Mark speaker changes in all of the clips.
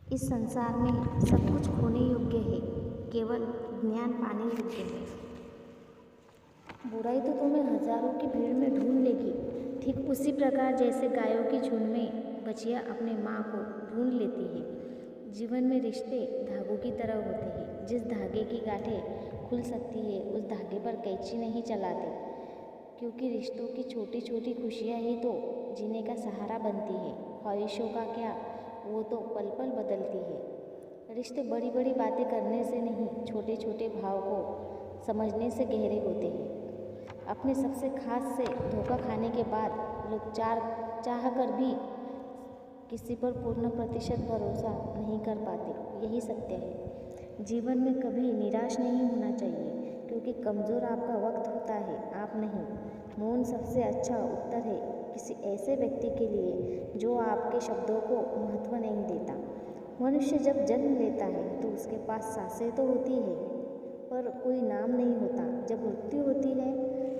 Speaker 1: इस संसार में सब कुछ खोने योग्य है, केवल ज्ञान पाने योग्य है। बुराई तो तुम्हें हजारों की भीड़ में ढूंढ लेगी, ठीक उसी प्रकार जैसे गायों की झुंड में बछिया अपने माँ को ढूंढ लेती है। जीवन में रिश्ते धागों की तरह होते हैं। जिस धागे की गांठें खुल सकती है उस धागे पर कैंची नहीं चलाते, क्योंकि रिश्तों की छोटी छोटी खुशियाँ ही तो जीने का सहारा बनती है। ख्वाहिशों का क्या, वो तो पल पल बदलती है। रिश्ते बड़ी बड़ी बातें करने से नहीं, छोटे छोटे भाव को समझने से गहरे होते हैं। अपने सबसे खास से धोखा खाने के बाद लोग चाह कर भी किसी पर पूर्ण प्रतिशत भरोसा नहीं कर पाते। यही सत्य है। जीवन में कभी निराश नहीं होना चाहिए, क्योंकि कमज़ोर आपका वक्त होता है, आप नहीं। मौन सबसे अच्छा उत्तर है किसी ऐसे व्यक्ति के लिए जो आपके शब्दों को महत्व नहीं देता। मनुष्य जब जन्म लेता है तो उसके पास सांसें तो होती है, पर कोई नाम नहीं होता। जब मृत्यु होती है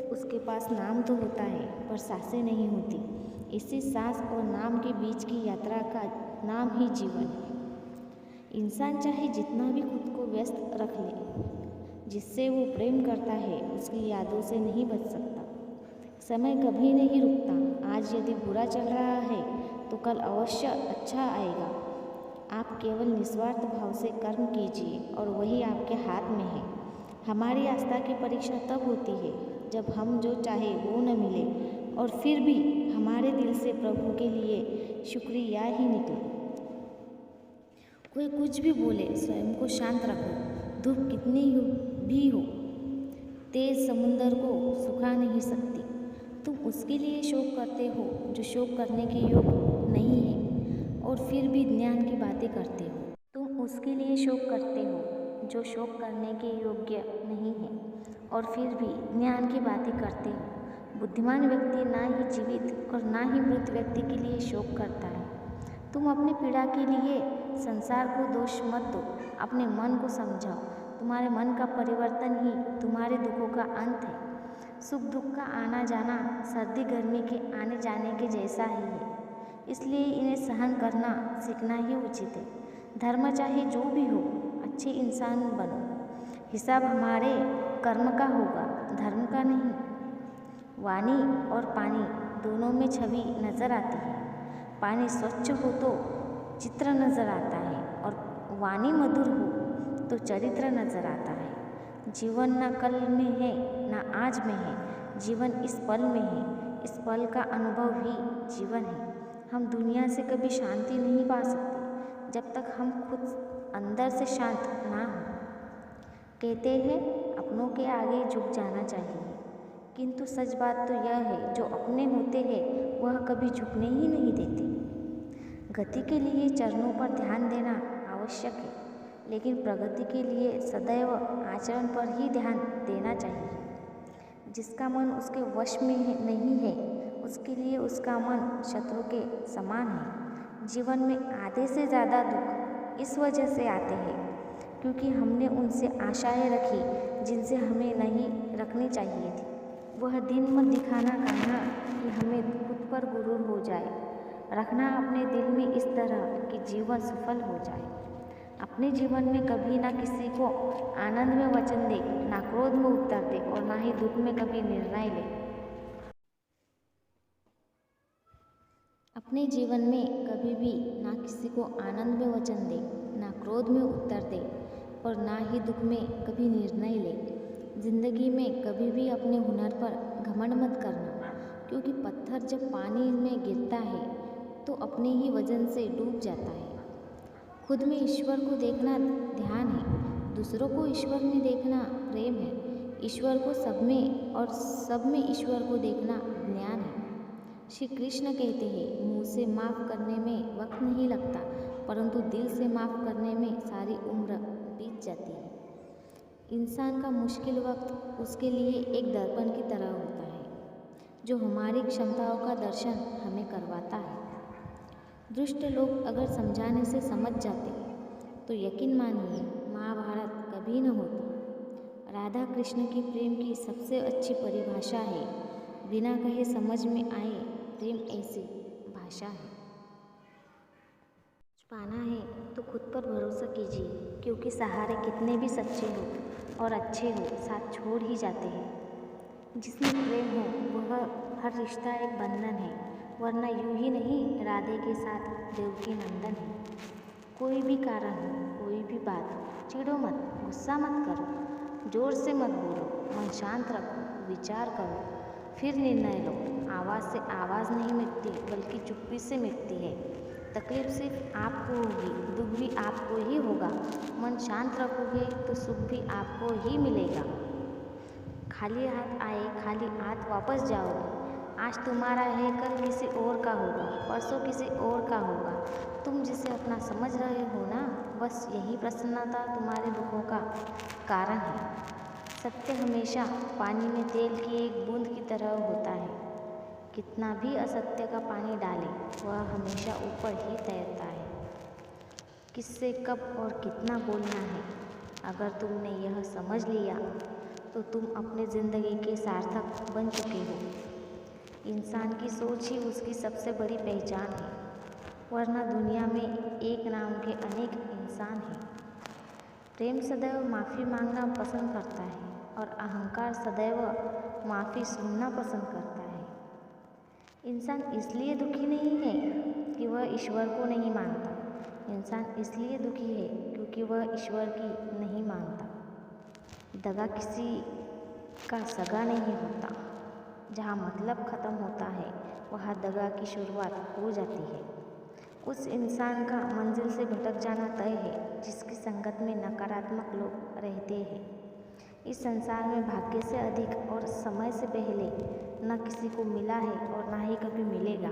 Speaker 1: उसके पास नाम तो होता है, पर सांसें नहीं होती। इसी सांस और नाम के बीच की यात्रा का नाम ही जीवन है। इंसान चाहे जितना भी खुद को व्यस्त रख ले, जिससे वो प्रेम करता है उसकी यादों से नहीं बच सकता। समय कभी नहीं रुकता। आज यदि बुरा चल रहा है तो कल अवश्य अच्छा आएगा। आप केवल निस्वार्थ भाव से कर्म कीजिए और वही आपके हाथ में है। हमारी आस्था की परीक्षा तब होती है जब हम जो चाहे वो न मिले और फिर भी हमारे दिल से प्रभु के लिए शुक्रिया ही निकले। कोई कुछ भी बोले, स्वयं को शांत रखो। धूप कितनी भी हो, तेज समुंदर को सुखा नहीं सकती। तुम उसके लिए शोक करते हो जो शोक करने के योग्य नहीं है, और फिर भी ज्ञान की बातें करते हो। तुम उसके लिए शोक करते हो जो शोक करने के योग्य नहीं है, और फिर भी ज्ञान की बातें करते हो। बुद्धिमान व्यक्ति ना ही जीवित और ना ही मृत व्यक्ति के लिए शोक करता है। तुम अपनी पीड़ा के लिए संसार को दोष मत दो, अपने मन को समझाओ। तुम्हारे मन का परिवर्तन ही तुम्हारे दुखों का अंत है। सुख दुख का आना जाना सर्दी गर्मी के आने जाने के जैसा ही है, इसलिए इन्हें सहन करना सीखना ही उचित है। धर्म चाहे जो भी हो, अच्छे इंसान बनो। हिसाब हमारे कर्म का होगा, धर्म का नहीं। वाणी और पानी दोनों में छवि नजर आती है। पानी स्वच्छ हो तो चित्र नजर आता है, और वाणी मधुर हो तो चरित्र नजर आता है। जीवन न कल में है न आज में है, जीवन इस पल में है। इस पल का अनुभव ही जीवन है। हम दुनिया से कभी शांति नहीं पा सकते जब तक हम खुद अंदर से शांत ना हो। कहते हैं अपनों के आगे झुक जाना चाहिए, किंतु सच बात तो यह है जो अपने होते हैं वह कभी झुकने ही नहीं देते। गति के लिए चरणों पर ध्यान देना आवश्यक है, लेकिन प्रगति के लिए सदैव आचरण पर ही ध्यान देना चाहिए। जिसका मन उसके वश में नहीं है, उसके लिए उसका मन शत्रु के समान है। जीवन में आधे से ज़्यादा दुख इस वजह से आते हैं क्योंकि हमने उनसे आशाएं रखी जिनसे हमें नहीं रखनी चाहिए थी। वह दिन मत दिखाना कहना कि हमें खुद पर गुरूर हो जाए। रखना अपने दिल में इस तरह कि जीवन सफल हो जाए। अपने जीवन में कभी ना किसी को आनंद में वचन दे, ना क्रोध में उत्तर दे, और ना ही दुख में कभी निर्णय ले। अपने जीवन में कभी भी ना किसी को आनंद में वचन दे, ना क्रोध में उत्तर दे, और ना ही दुख में कभी निर्णय ले। जिंदगी में कभी भी अपने हुनर पर घमंड मत करना, क्योंकि पत्थर जब पानी में गिरता है तो अपने ही वजन से डूब जाता है। खुद में ईश्वर को देखना ध्यान है, दूसरों को ईश्वर में देखना प्रेम है। ईश्वर को सब में और सब में ईश्वर को देखना ज्ञान है। श्री कृष्ण कहते हैं, मुँह से माफ़ करने में वक्त नहीं लगता, परंतु दिल से माफ़ करने में सारी उम्र बीत जाती है। इंसान का मुश्किल वक्त उसके लिए एक दर्पण की तरह होता है, जो हमारी क्षमताओं का दर्शन हमें करवाता है। दुष्ट लोग अगर समझाने से समझ जाते तो यकीन मानिए महाभारत कभी न होता। राधा कृष्ण की प्रेम की सबसे अच्छी परिभाषा है, बिना कहे समझ में आए प्रेम ऐसी भाषा है। पाना है तो खुद पर भरोसा कीजिए, क्योंकि सहारे कितने भी सच्चे हो और अच्छे हो, साथ छोड़ ही जाते हैं। जिसमें प्रेम हो वह हर रिश्ता एक बंधन है, वरना यूं ही नहीं राधे के साथ देवकी नंदन है। कोई भी कारण हो, कोई भी बात, चिढ़ो मत, गुस्सा मत करो, जोर से मत बोलो, मन शांत रखो, विचार करो, फिर निर्णय लो। आवाज़ से आवाज़ नहीं मिटती, बल्कि चुप्पी से मिटती है। तकलीफ सिर्फ आपको होगी, दुख भी आपको ही होगा। मन शांत रखोगे तो सुख भी आपको ही मिलेगा। खाली हाथ आए, खाली हाथ वापस जाओगे। आज तुम्हारा है, कल किसी और का होगा, परसों किसी और का होगा। तुम जिसे अपना समझ रहे हो ना, बस यही प्रसन्नता तुम्हारे दुखों का कारण है। सत्य हमेशा पानी में तेल की एक बूंद की तरह होता है। कितना भी असत्य का पानी डालें, वह हमेशा ऊपर ही तैरता है। किससे कब और कितना बोलना है, अगर तुमने यह समझ लिया तो तुम अपने ज़िंदगी के सार्थक बन चुके हो। इंसान की सोच ही उसकी सबसे बड़ी पहचान है, वरना दुनिया में एक नाम के अनेक इंसान हैं। प्रेम सदैव माफ़ी मांगना पसंद करता है और अहंकार सदैव माफ़ी सुनना पसंद करता है। इंसान इसलिए दुखी नहीं है कि वह ईश्वर को नहीं मानता। इंसान इसलिए दुखी है क्योंकि वह ईश्वर की नहीं मानता। दगा किसी का सगा नहीं होता। जहाँ मतलब ख़त्म होता है, वहाँ दगा की शुरुआत हो जाती है। उस इंसान का मंजिल से भटक जाना तय है जिसकी संगत में नकारात्मक लोग रहते हैं। इस संसार में भाग्य से अधिक और समय से पहले न किसी को मिला है और ना ही कभी मिलेगा।